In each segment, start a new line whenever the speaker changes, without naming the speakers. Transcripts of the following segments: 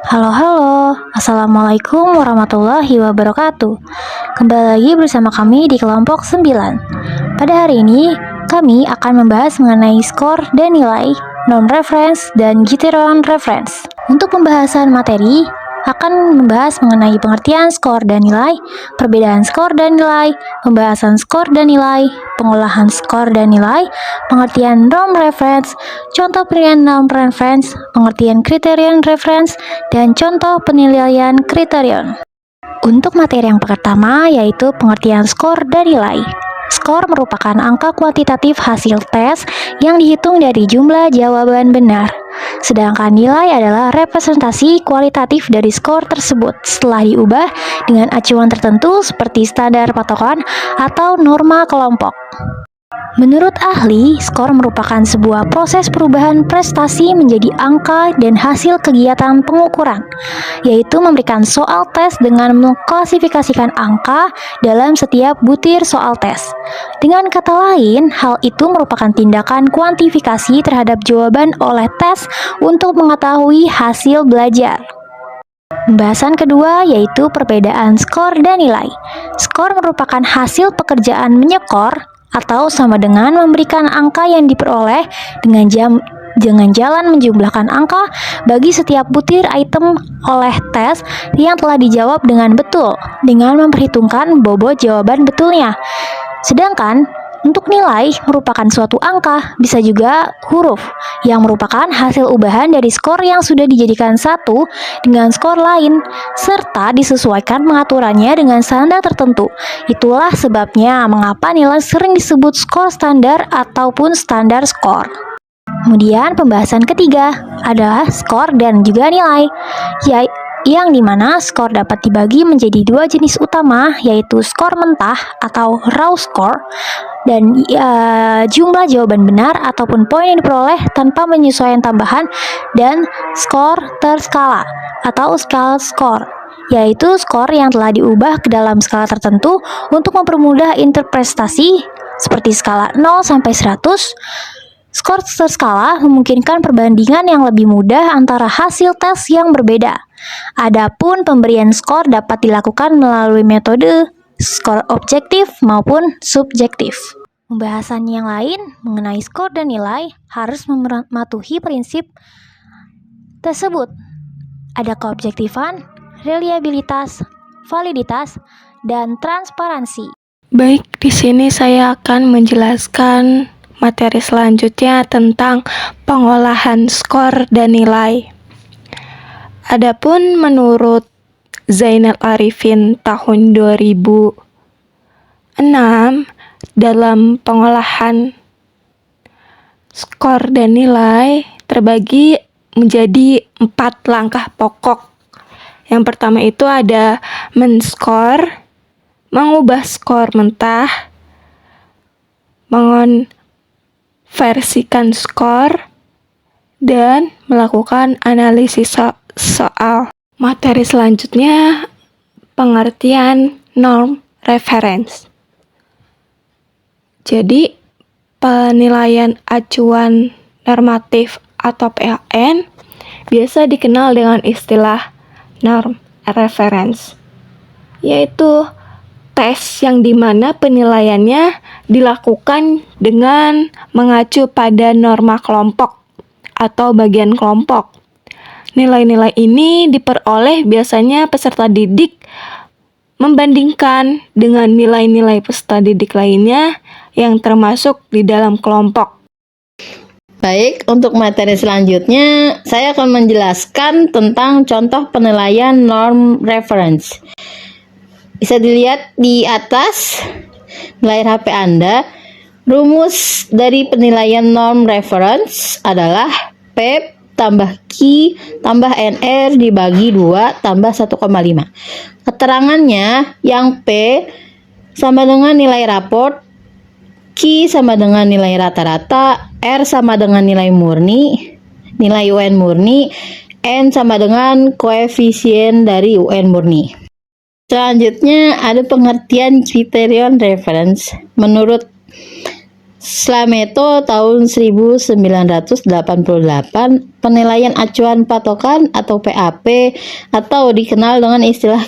Halo, Assalamualaikum warahmatullahi wabarakatuh. Kembali lagi bersama kami di kelompok 9. Pada hari ini, kami akan membahas mengenai skor dan nilai, norm reference, dan criterion reference. Untuk pembahasan materi, akan membahas mengenai pengertian skor dan nilai, perbedaan skor dan nilai, pembahasan skor dan nilai, pengolahan skor dan nilai, pengertian norm reference, contoh penilaian norm reference, pengertian criterion reference, dan contoh penilaian criterion. Untuk materi yang pertama yaitu pengertian skor dan nilai. Skor merupakan angka kuantitatif hasil tes yang dihitung dari jumlah jawaban benar. Sedangkan nilai adalah representasi kualitatif dari skor tersebut setelah diubah dengan acuan tertentu seperti standar patokan atau norma kelompok. Menurut ahli, skor merupakan sebuah proses perubahan prestasi menjadi angka dan hasil kegiatan pengukuran, yaitu memberikan soal tes dengan mengklasifikasikan angka dalam setiap butir soal tes. Dengan kata lain, hal itu merupakan tindakan kuantifikasi terhadap jawaban oleh tes untuk mengetahui hasil belajar. Pembahasan kedua yaitu perbedaan skor dan nilai. Skor merupakan hasil pekerjaan menyekor atau sama dengan memberikan angka yang diperoleh dengan jalan menjumlahkan angka bagi setiap butir item oleh tes yang telah dijawab dengan betul dengan memperhitungkan bobot jawaban betulnya. Sedangkan untuk nilai merupakan suatu angka, bisa juga huruf, yang merupakan hasil ubahan dari skor yang sudah dijadikan satu dengan skor lain, serta disesuaikan pengaturannya dengan standar tertentu. Itulah sebabnya mengapa nilai sering disebut skor standar ataupun standar skor. Kemudian pembahasan ketiga adalah skor dan juga nilai, yang dimana skor dapat dibagi menjadi dua jenis utama, yaitu skor mentah atau raw score dan jumlah jawaban benar ataupun poin yang diperoleh tanpa penyesuaian tambahan, dan skor terskala atau scale score, yaitu skor yang telah diubah ke dalam skala tertentu untuk mempermudah interpretasi seperti skala 0 sampai 100. Skor terskala memungkinkan perbandingan yang lebih mudah antara hasil tes yang berbeda. Adapun pemberian skor dapat dilakukan melalui metode skor objektif maupun subjektif. Pembahasan yang lain mengenai skor dan nilai harus mematuhi prinsip tersebut. Ada keobjektifan, reliabilitas, validitas, dan transparansi.
Baik, di sini saya akan menjelaskan materi selanjutnya tentang pengolahan skor dan nilai. Adapun menurut Zainal Arifin tahun 2006, dalam pengolahan skor dan nilai terbagi menjadi 4 langkah pokok. Yang pertama itu ada men-skor, mengubah skor mentah, mengonversikan skor, dan melakukan analisis soal. Materi selanjutnya pengertian norm reference. Jadi penilaian acuan normatif atau PAN biasa dikenal dengan istilah norm reference, yaitu tes yang dimana penilaiannya dilakukan dengan mengacu pada norma kelompok atau bagian kelompok. Nilai-nilai ini diperoleh biasanya peserta didik membandingkan dengan nilai-nilai peserta didik lainnya yang termasuk di dalam kelompok.
Baik, untuk materi selanjutnya saya akan menjelaskan tentang contoh penilaian norm reference. Bisa dilihat di atas layar HP Anda. Rumus dari penilaian norm reference adalah P tambah Q tambah NR dibagi 2 tambah 1,5. Keterangannya yang P sama dengan nilai raport, Q sama dengan nilai rata-rata, R sama dengan nilai murni, nilai UN murni, N sama dengan koefisien dari UN murni. Selanjutnya ada pengertian criterion reference. Menurut Slameto tahun 1988, penilaian acuan patokan atau PAP atau dikenal dengan istilah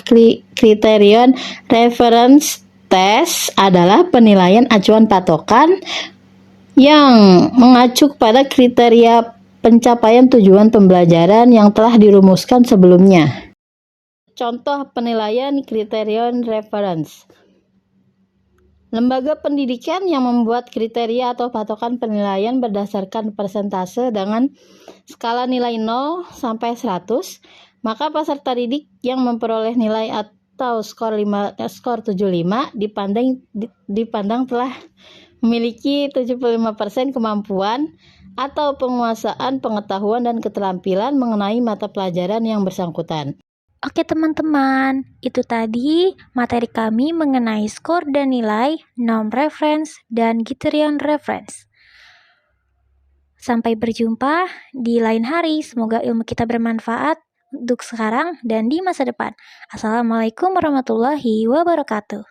Criterion Reference Test adalah penilaian acuan patokan yang mengacu pada kriteria pencapaian tujuan pembelajaran yang telah dirumuskan sebelumnya. Contoh penilaian Criterion Reference. Lembaga pendidikan yang membuat kriteria atau patokan penilaian berdasarkan persentase dengan skala nilai 0 sampai 100, maka peserta didik yang memperoleh nilai atau skor 75 dipandang telah memiliki 75% kemampuan atau penguasaan pengetahuan dan keterampilan mengenai mata pelajaran yang bersangkutan.
Oke teman-teman, itu tadi materi kami mengenai skor dan nilai, norm reference, dan criterion reference. Sampai berjumpa di lain hari, semoga ilmu kita bermanfaat untuk sekarang dan di masa depan. Assalamualaikum warahmatullahi wabarakatuh.